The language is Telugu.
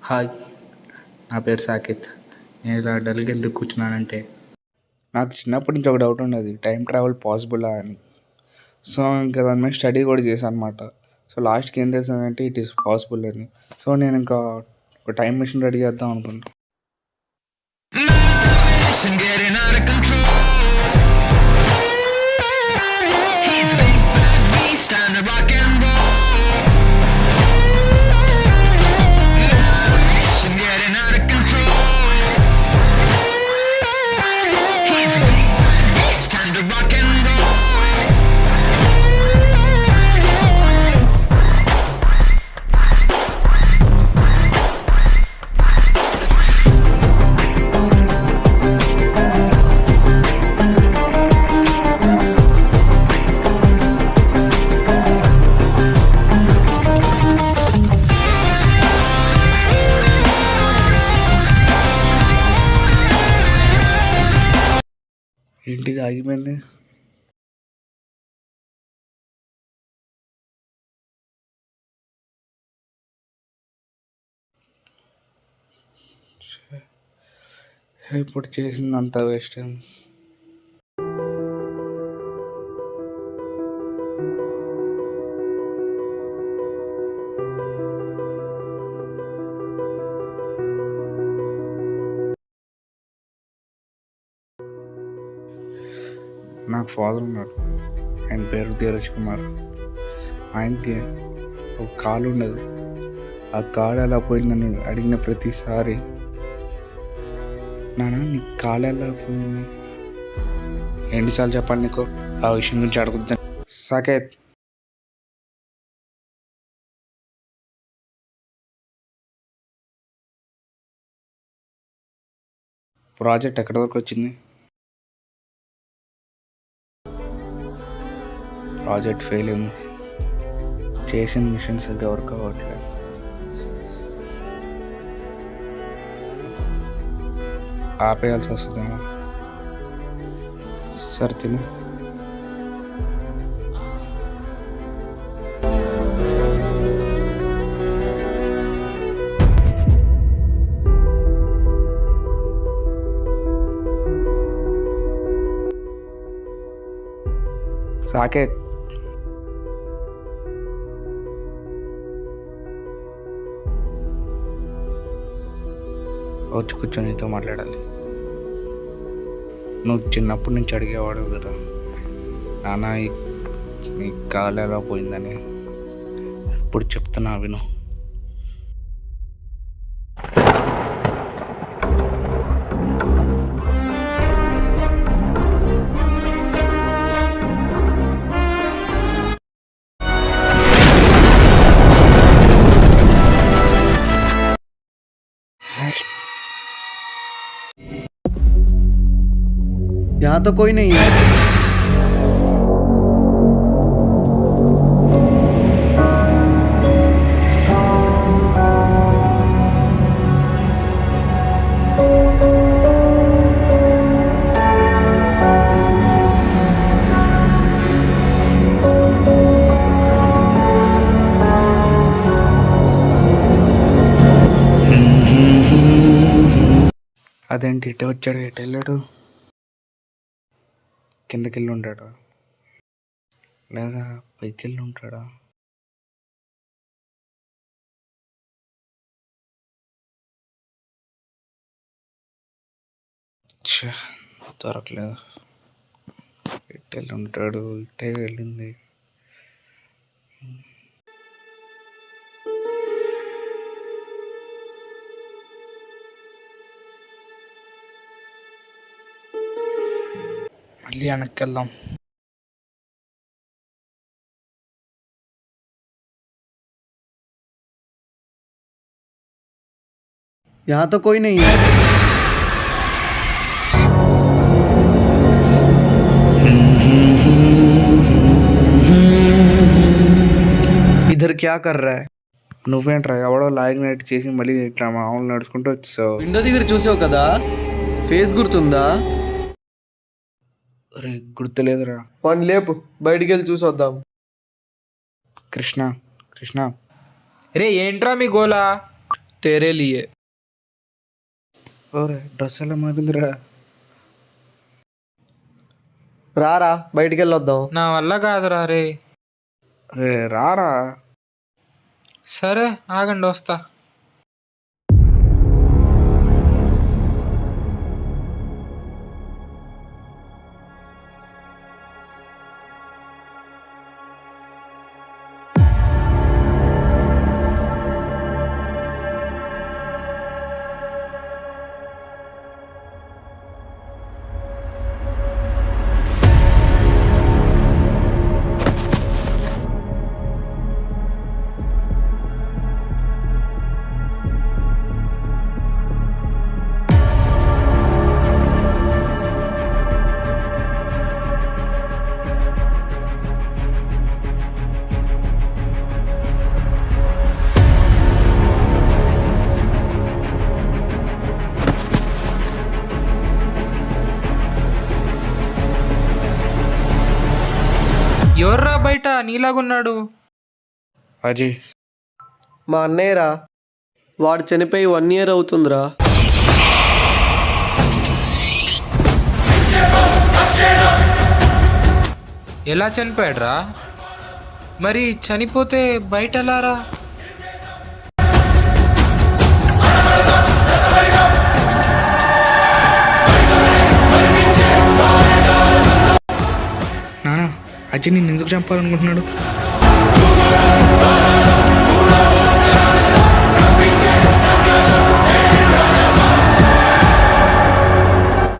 హాయ్, నా పేరు సాకేత్. నేను ఇలా డల్గా ఎందుకు కూర్చున్నానంటే, నాకు చిన్నప్పటి నుంచి ఒక డౌట్ ఉండేది, టైం ట్రావెల్ పాసిబులా అని. సో ఇంకా దాని మీద స్టడీ కూడా చేశాను అనమాట. సో లాస్ట్కి ఏం తెలిసిందంటే ఇట్ ఈస్ పాసిబుల్ అని. సో నేను ఇంకా ఒక టైం మిషన్ రెడీ చేద్దాం అనుకుంటున్నాను. ఏంటిది ఆగిపోయింది? ఇప్పుడు చేసిందంతా వేస్ట్. నాకు ఫాదర్ ఉన్నాడు, ఆయన పేరు ధీరజ్ కుమార్. ఆయనకి ఒక కాలు ఉండదు. ఆ కాలు ఎలా పోయిందని అడిగిన ప్రతిసారి, నాన్న నీ కాలు ఎలా పోయింది, ఎన్నిసార్లు చెప్పాలి నీకు ఆ విషయం గురించి అడుగుతాను. సాకేత్, ప్రాజెక్ట్ ఎక్కడి వరకు వచ్చింది? ప్రాజెక్ట్ ఫెయిల్ అయింది. చేసిన మిషన్ సరిగ్గా వర్క్ అవ్వట్లేదు. ఆపేయాల్సి వస్తుందేమో. సరే తిను. సాకేత్, వచ్చి కూర్చొని నీతో మాట్లాడాలి. నువ్వు చిన్నప్పటి నుంచి అడిగేవాడు కదా, నాన్న నీ కాలు ఎలా పోయిందని. ఇప్పుడు చెప్తున్నా విను. यहाँ तो कोई नहीं है। అదేంటి ఇటు వచ్చాడు, ఎటు వెళ్ళాడు? కిందకి వెళ్ళి ఉంటాడా లేదా పైకి వెళ్ళి ఉంటాడా? దొరకలేదు. ఇటు వెళ్ళి ఉంటాడు, ఇటే వెళ్ళింది. మళ్ళీ వెనక్కి వెళ్దాం. यहाँ तो कोई नहीं है। इधर क्या कर रहा है? నువ్వేంట్రా ఎవడో లాగినట్టు చేసి మళ్ళీ ఇట్లా మామూలు నడుచుకుంటూ వచ్చావు. విండో దగ్గర చూసావు కదా, ఫేస్ గుర్తుందా? అరే గుర్తులేదురా. వన్ లేపు, బయటికి వెళ్ళి చూసొద్దాం. కృష్ణ కృష్ణ రే ఏంట్రా మీ గోలా? तेरे लिए। ఓరే డ్రెస్ ఎలా మారిందిరా? రారా బయటికి వెళ్ళొద్దాం. నా వల్ల కాదురా రే. రారా. సరే ఆగండి వస్తా. ఎవర్రా బయట నీలాగున్నాడు? అజయ్. మా అన్నయ్యరా, వాడు చనిపోయి 1 year అవుతుందిరా. ఎలా చనిపోయాడురా? మరి చనిపోతే బయట ఎలారా? నానా అజయ్ నిన్ను ఎందుకు చంపాలనుకుంటున్నాడు?